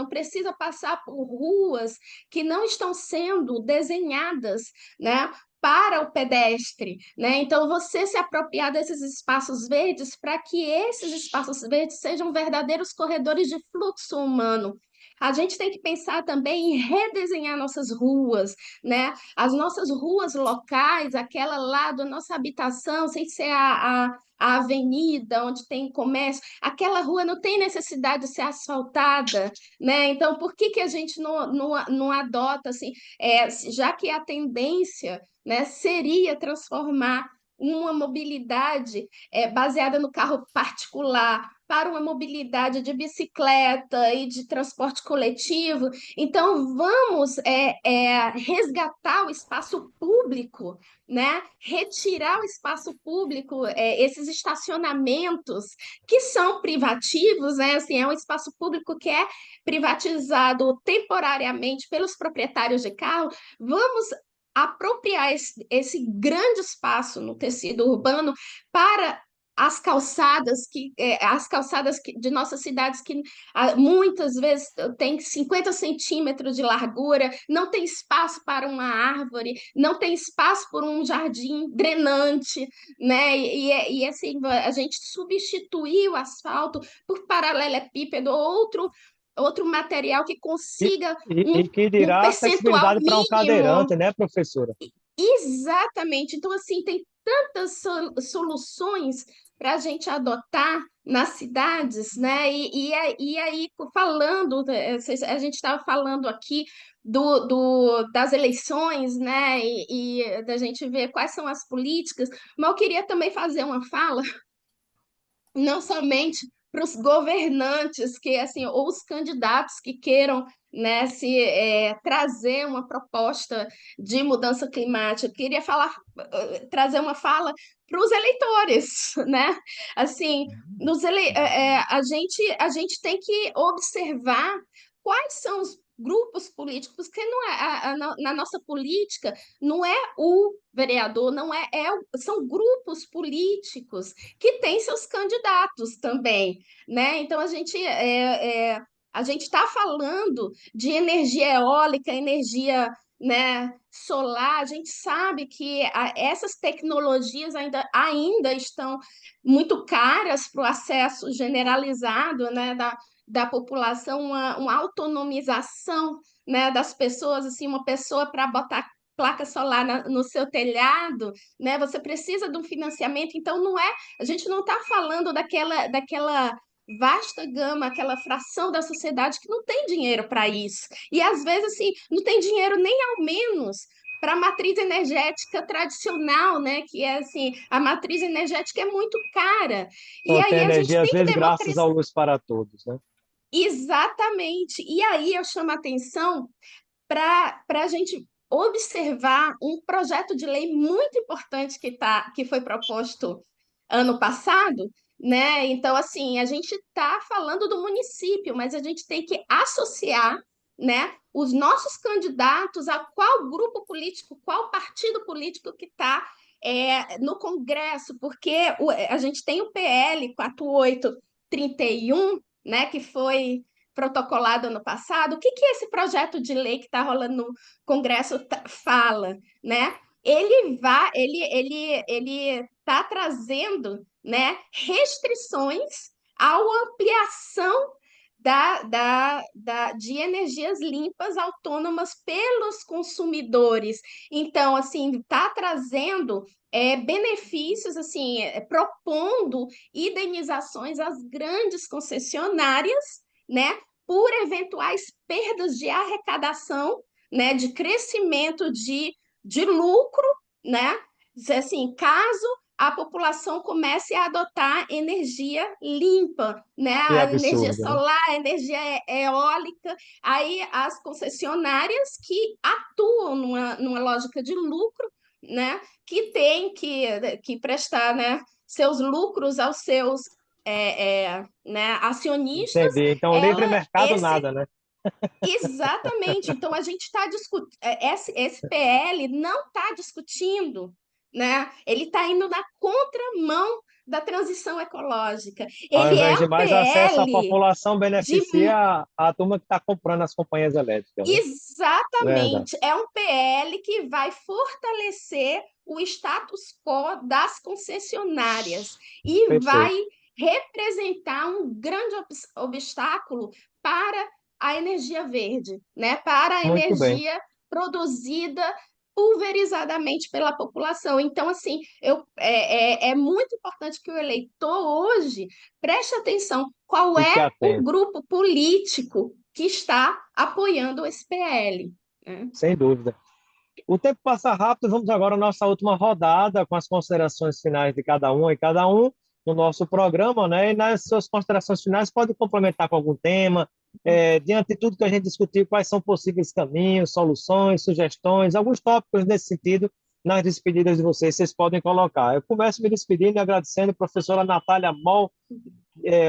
Speaker 5: precisa passar por ruas que não estão sendo desenhadas, né, para o pedestre, né? Então, você se apropriar desses espaços verdes para que esses espaços verdes sejam verdadeiros corredores de fluxo humano. A gente tem que pensar também em redesenhar nossas ruas, né? As nossas ruas locais, aquela lá da nossa habitação, sem ser a avenida onde tem comércio, aquela rua não tem necessidade de ser asfaltada, né? Então, por que que a gente não adota, assim, já que a tendência, né, seria transformar uma mobilidade baseada no carro particular para uma mobilidade de bicicleta e de transporte coletivo. Então, vamos resgatar o espaço público, né? Retirar o espaço público, esses estacionamentos que são privativos, né? Assim, é um espaço público que é privatizado temporariamente pelos proprietários de carro. Vamos apropriar esse grande espaço no tecido urbano para as calçadas de nossas cidades que muitas vezes tem 50 centímetros de largura, não tem espaço para uma árvore, não tem espaço por um jardim drenante, né? E assim, a gente substituir o asfalto por paralelepípedo, outro material que
Speaker 2: E,
Speaker 5: consiga
Speaker 2: e que
Speaker 5: um
Speaker 2: dirá
Speaker 5: percentual
Speaker 2: acessibilidade para um
Speaker 5: mínimo.
Speaker 2: cadeirante, né, professora?
Speaker 5: Exatamente. Então, assim, tem tantas soluções para a gente adotar nas cidades, né? E aí, falando, a gente estava falando aqui das eleições, né? E da gente ver quais são as políticas, mas eu queria também fazer uma fala não somente para os governantes que assim ou os candidatos que queiram, né, trazer uma proposta de mudança climática. Eu queria trazer uma fala para os eleitores, né? Assim, a gente tem que observar quais são os grupos políticos, porque não na nossa política não é o vereador, não são grupos políticos que tem seus candidatos também, né? Então a gente está falando de energia eólica, energia, né, solar. A gente sabe que essas tecnologias ainda estão muito caras para o acesso generalizado, né, da população, uma autonomização, né, das pessoas, assim, uma pessoa para botar placa solar no seu telhado, né? Você precisa de um financiamento, então a gente não está falando daquela vasta gama, aquela fração da sociedade que não tem dinheiro para isso. E às vezes assim, não tem dinheiro nem ao menos para a matriz energética tradicional, né? Que é assim, a matriz energética é muito cara. E
Speaker 2: Só tem
Speaker 5: aí a gente
Speaker 2: energia, às
Speaker 5: tem que
Speaker 2: vezes, graças
Speaker 5: democratizar.
Speaker 2: à luz para todos, né?
Speaker 5: Exatamente. E aí eu chamo a atenção para a gente observar um projeto de lei muito importante que foi proposto ano passado, né? Então, assim, a gente está falando do município, mas a gente tem que associar, né, os nossos candidatos a qual grupo político, qual partido político que está no Congresso, porque a gente tem o PL 4831, né, que foi protocolado ano passado. O que que esse projeto de lei que está rolando no Congresso fala, né? Ele está trazendo, né, restrições à ampliação de energias limpas autônomas pelos consumidores. Então, assim, está trazendo benefícios, assim, propondo indenizações às grandes concessionárias, né, por eventuais perdas de arrecadação, né, de crescimento de lucro, né, assim, caso a população comece a adotar energia limpa, né?
Speaker 2: Que
Speaker 5: A energia
Speaker 2: absurdo, né?
Speaker 5: solar, a energia eólica, aí as concessionárias que atuam numa lógica de lucro, né? Que tem que prestar, né, seus lucros aos seus né, acionistas,
Speaker 2: Entendi. Então, livre mercado
Speaker 5: esse
Speaker 2: nada, né?
Speaker 5: Exatamente. Então, a gente está discutindo, esse PL não está discutindo, né? Ele está indo na contramão da transição ecológica.
Speaker 2: Ao
Speaker 5: Ele
Speaker 2: invés
Speaker 5: é
Speaker 2: de
Speaker 5: um
Speaker 2: mais acesso, a
Speaker 5: PL
Speaker 2: população
Speaker 5: de
Speaker 2: beneficia a turma que está comprando as companhias elétricas, né? Verdade.
Speaker 5: Exatamente. É um PL que vai fortalecer o status quo das concessionárias e vai
Speaker 2: Perfeito.
Speaker 5: representar um grande obstáculo para a energia verde, né? Para a
Speaker 2: Muito bem.
Speaker 5: energia produzida pulverizadamente pela população. Então, assim, é muito importante que o eleitor hoje preste atenção qual
Speaker 2: Fique
Speaker 5: é o
Speaker 2: atento.
Speaker 5: grupo político que está apoiando esse PL, né?
Speaker 2: Sem dúvida. O tempo passa rápido, vamos agora à nossa última rodada com as considerações finais de cada um e cada um no nosso programa, né? E nas suas considerações finais pode complementar com algum tema, diante de tudo que a gente discutiu, quais são possíveis caminhos, soluções, sugestões, alguns tópicos nesse sentido, nas despedidas de vocês, vocês podem colocar. Eu começo me despedindo e agradecendo a professora Natália Moll,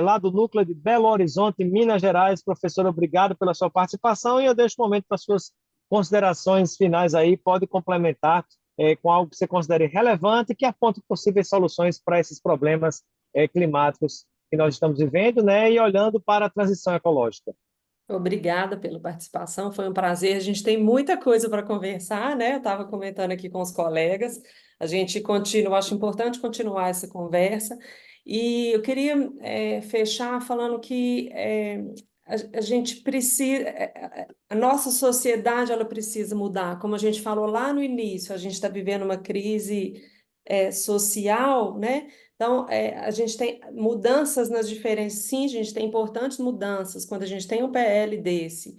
Speaker 2: lá do Núcleo de Belo Horizonte, Minas Gerais. Professora, obrigado pela sua participação e eu deixo o momento para suas considerações finais aí, pode complementar com algo que você considere relevante e que aponte possíveis soluções para esses problemas climáticos que nós estamos vivendo, né, e olhando para a transição ecológica.
Speaker 3: Obrigada pela participação, foi um prazer. A gente tem muita coisa para conversar, né? Eu estava comentando aqui com os colegas. A gente continua, acho importante continuar essa conversa. E eu queria fechar falando que a gente precisa, a nossa sociedade ela precisa mudar. Como a gente falou lá no início, a gente está vivendo uma crise social, né? Então, a gente tem mudanças nas diferentes. Sim, a gente tem importantes mudanças. Quando a gente tem um PL desse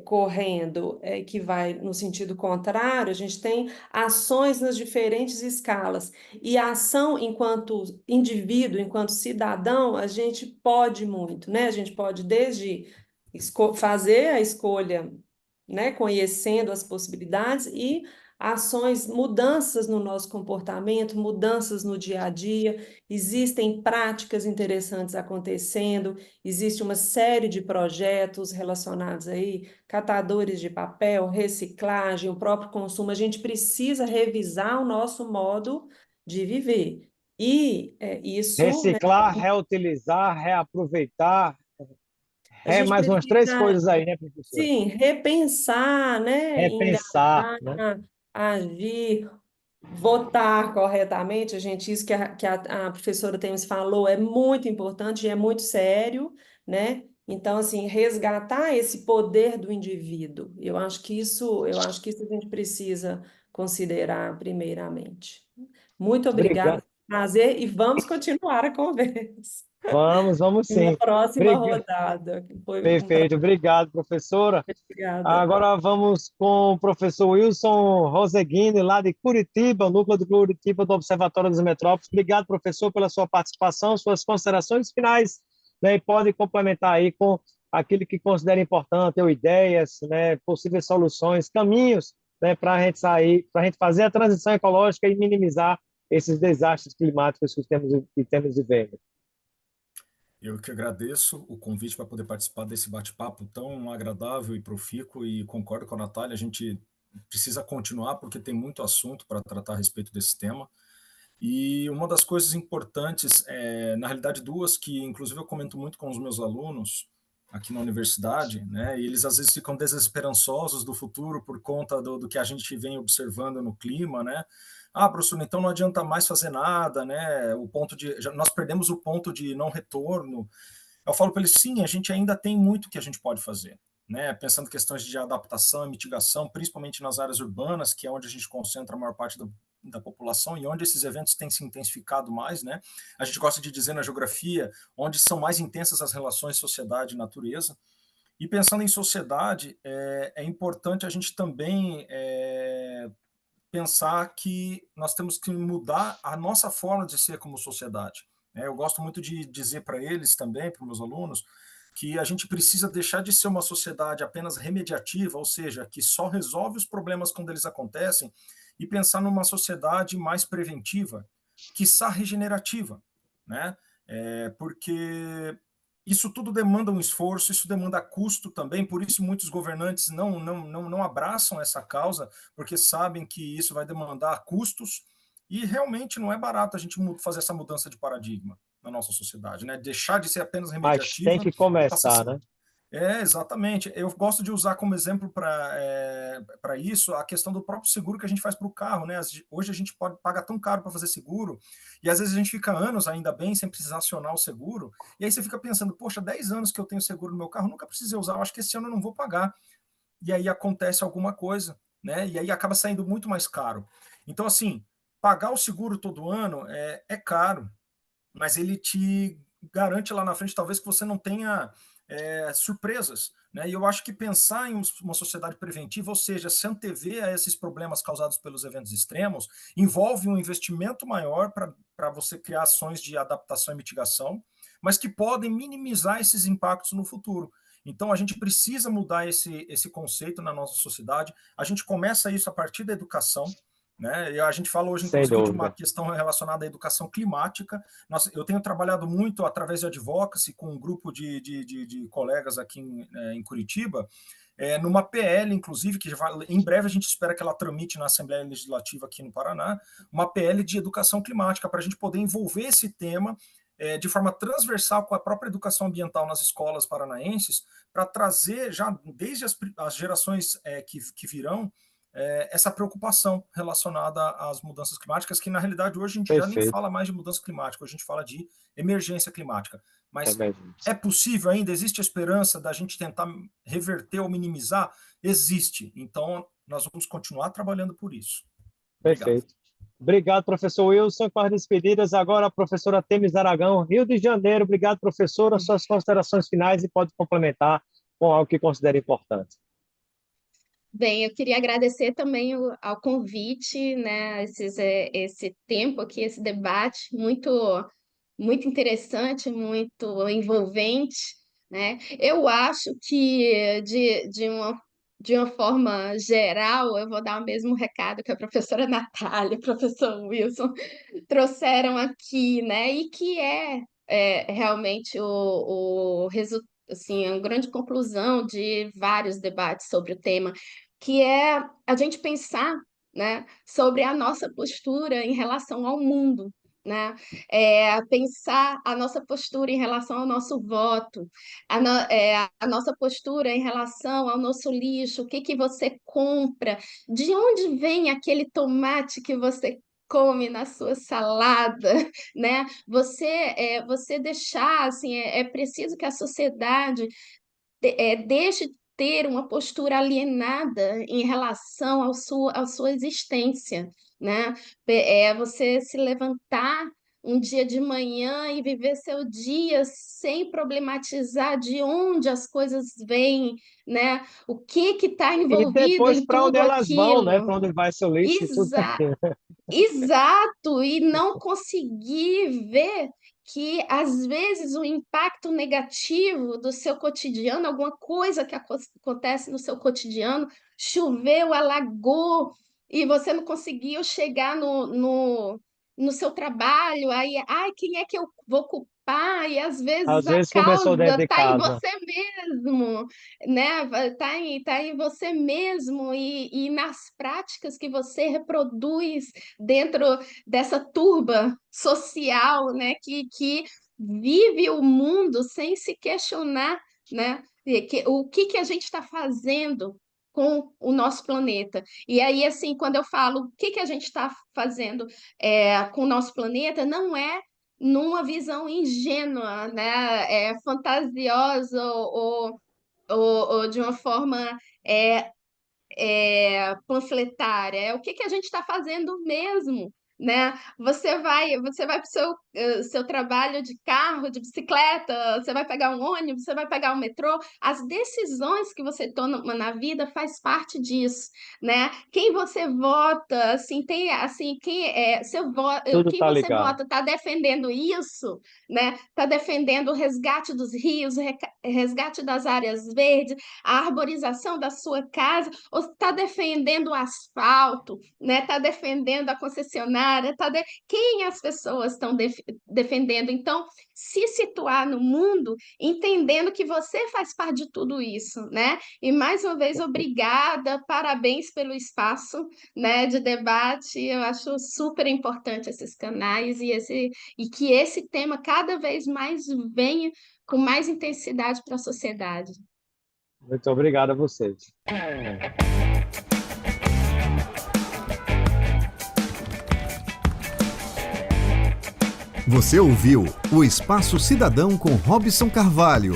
Speaker 3: correndo, que vai no sentido contrário, a gente tem ações nas diferentes escalas. E a ação, enquanto indivíduo, enquanto cidadão, a gente pode muito, né? A gente pode desde fazer a escolha, né? Conhecendo as possibilidades e ações, mudanças no nosso comportamento, mudanças no dia a dia, existem práticas interessantes acontecendo, existe uma série de projetos relacionados aí, catadores de papel, reciclagem, o próprio consumo, a gente precisa revisar o nosso modo de viver. E isso, né,
Speaker 2: Reciclar, reutilizar, reaproveitar,
Speaker 3: a gente
Speaker 2: mais umas três
Speaker 3: precisa,
Speaker 2: coisas aí, né, professora?
Speaker 3: sim, repensar, né,
Speaker 2: Repensar,
Speaker 3: engajar,
Speaker 2: né?
Speaker 3: agir, votar corretamente, gente, isso que a professora Temes falou é muito importante e é muito sério, né? Então, assim, resgatar esse poder do indivíduo, eu acho que isso a gente precisa considerar primeiramente. Muito obrigada,
Speaker 2: Obrigado.
Speaker 3: prazer, e vamos continuar a conversa
Speaker 2: Vamos
Speaker 3: em uma
Speaker 2: sim.
Speaker 3: próxima
Speaker 2: Obrigado.
Speaker 3: rodada. Foi um
Speaker 2: Perfeito, obrigado, professora.
Speaker 3: prazer, obrigada.
Speaker 2: Agora vamos com o professor Wilson Roseguini, lá de Curitiba, o núcleo de Curitiba do Observatório das Metrópoles. Obrigado, professor, pela sua participação, suas considerações finais, né, e pode complementar aí com aquilo que considera importante, ou ideias, né, possíveis soluções, caminhos, né, para a gente sair, para a gente fazer a transição ecológica e minimizar esses desastres climáticos que temos vivendo.
Speaker 4: Eu que agradeço o convite para poder participar desse bate-papo tão agradável e profícuo e concordo com a Natália, a gente precisa continuar porque tem muito assunto para tratar a respeito desse tema. E uma das coisas importantes, na realidade duas, que inclusive eu comento muito com os meus alunos aqui na universidade, né, e eles às vezes ficam desesperançosos do futuro por conta do que a gente vem observando no clima, né? Ah, professor, então não adianta mais fazer nada, né? Nós perdemos o ponto de não retorno. Eu falo para eles, sim, a gente ainda tem muito que a gente pode fazer, né? Pensando em questões de adaptação e mitigação, principalmente nas áreas urbanas, que é onde a gente concentra a maior parte da população e onde esses eventos têm se intensificado mais, né? A gente gosta de dizer na geografia, onde são mais intensas as relações sociedade e natureza. E pensando em sociedade, é importante a gente também pensar que nós temos que mudar a nossa forma de ser como sociedade. Eu gosto muito de dizer para eles também, para os meus alunos, que a gente precisa deixar de ser uma sociedade apenas remediativa, ou seja, que só resolve os problemas quando eles acontecem, e pensar numa sociedade mais preventiva, quiçá regenerativa, né? Porque Isso tudo demanda um esforço, isso demanda custo também, por isso muitos governantes não abraçam essa causa, porque sabem que isso vai demandar custos, e realmente não é barato a gente fazer essa mudança de paradigma na nossa sociedade, né? Deixar de ser apenas
Speaker 2: Mas tem
Speaker 4: remediativa
Speaker 2: que
Speaker 4: e passar a
Speaker 2: começar,
Speaker 4: ser.
Speaker 2: né?
Speaker 4: Exatamente. Eu gosto de usar como exemplo para isso a questão do próprio seguro que a gente faz para o carro, né? Hoje a gente pode pagar tão caro para fazer seguro, e às vezes a gente fica anos ainda bem sem precisar acionar o seguro, e aí você fica pensando, poxa, 10 anos que eu tenho seguro no meu carro, nunca precisei usar, eu acho que esse ano eu não vou pagar. E aí acontece alguma coisa, né? E aí acaba saindo muito mais caro. Então, assim, pagar o seguro todo ano é caro, mas ele te garante lá na frente, talvez, que você não tenha surpresas. Né? E eu acho que pensar em uma sociedade preventiva, ou seja, se antever a esses problemas causados pelos eventos extremos, envolve um investimento maior para você criar ações de adaptação e mitigação, mas que podem minimizar esses impactos no futuro. Então, a gente precisa mudar esse conceito na nossa sociedade. A gente começa isso a partir da educação. Né? E a gente fala hoje,
Speaker 2: Sem
Speaker 4: inclusive, de uma
Speaker 2: dúvida.
Speaker 4: questão relacionada à educação climática. Eu tenho trabalhado muito através de advocacy com um grupo de colegas aqui em Curitiba, numa PL, inclusive, que em breve a gente espera que ela tramite na Assembleia Legislativa aqui no Paraná, uma PL de educação climática, para a gente poder envolver esse tema de forma transversal com a própria educação ambiental nas escolas paranaenses, para trazer já desde as gerações que virão essa preocupação relacionada às mudanças climáticas, que na realidade hoje a gente já nem
Speaker 2: Perfeito.
Speaker 4: fala mais de mudança climática, hoje a gente fala de emergência climática.
Speaker 2: É
Speaker 4: Mas
Speaker 2: mesmo.
Speaker 4: é possível ainda? Existe a esperança da gente tentar reverter ou minimizar? Existe. Então, nós vamos continuar trabalhando por isso. Obrigado.
Speaker 2: Perfeito. Obrigado, professor Wilson. Com as despedidas, agora a professora Temis Aragão, Rio de Janeiro. Obrigado, professora. Suas considerações finais e pode complementar com algo que considera importante.
Speaker 5: Bem, eu queria agradecer também ao convite, né, esse tempo aqui, esse debate muito interessante, muito envolvente, né? Eu acho que de uma forma geral, eu vou dar o mesmo recado que a professora Natália, o professor Wilson trouxeram aqui, né? E que realmente o resultado, assim, a grande conclusão de vários debates sobre o tema, que é a gente pensar, né, sobre a nossa postura em relação ao mundo, né? Pensar a nossa postura em relação ao nosso voto, a nossa postura em relação ao nosso lixo, o que que você compra, de onde vem aquele tomate que você come na sua salada, né? Você deixar, assim, é preciso que a sociedade deixe de ter uma postura alienada em relação à sua existência, né? Você se levantar um dia de manhã e viver seu dia sem problematizar de onde as coisas vêm, né? O que está
Speaker 2: E
Speaker 5: envolvido
Speaker 2: depois
Speaker 5: em
Speaker 2: para onde
Speaker 5: tudo
Speaker 2: elas vão, né?
Speaker 5: aquilo.
Speaker 2: Para onde vai seu lixo e tudo
Speaker 5: Exa
Speaker 2: aquilo.
Speaker 5: Exato, e não conseguir ver que às vezes o impacto negativo do seu cotidiano, alguma coisa que acontece no seu cotidiano, choveu, alagou, e você não conseguiu chegar no seu trabalho, aí, ai, quem é que eu vou culpar? E às vezes
Speaker 2: Às
Speaker 5: a
Speaker 2: vezes começou dentro
Speaker 5: causa
Speaker 2: de
Speaker 5: está em
Speaker 2: casa.
Speaker 5: você mesmo, né? Tá em você mesmo e nas práticas que você reproduz dentro dessa turba social, né? Que vive o mundo sem se questionar, né? O que a gente está fazendo com o nosso planeta. E aí, assim, quando eu falo o que a gente está fazendo com o nosso planeta, não é numa visão ingênua, né? Fantasiosa ou de uma forma é, panfletária, é o que a gente está fazendo mesmo, né? Você vai para o seu trabalho de carro, de bicicleta, você vai pegar um ônibus, você vai pegar um metrô, as decisões que você toma na vida faz parte disso, né? Quem você vota, assim, tem assim,
Speaker 2: Tudo
Speaker 5: quem
Speaker 2: está
Speaker 5: você
Speaker 2: ligado.
Speaker 5: vota está defendendo isso, né? Está defendendo o resgate dos rios, o resgate das áreas verdes, a arborização da sua casa, ou está defendendo o asfalto, né? Está defendendo a concessionária área, quem as pessoas estão defendendo. Então, se situar no mundo, entendendo que você faz parte de tudo isso, né? E mais uma vez, obrigada, parabéns pelo espaço, né, de debate. Eu acho super importante esses canais e que esse tema cada vez mais venha com mais intensidade para a sociedade.
Speaker 2: Muito obrigado a vocês.
Speaker 1: Você ouviu o Espaço Cidadão com Robson Carvalho.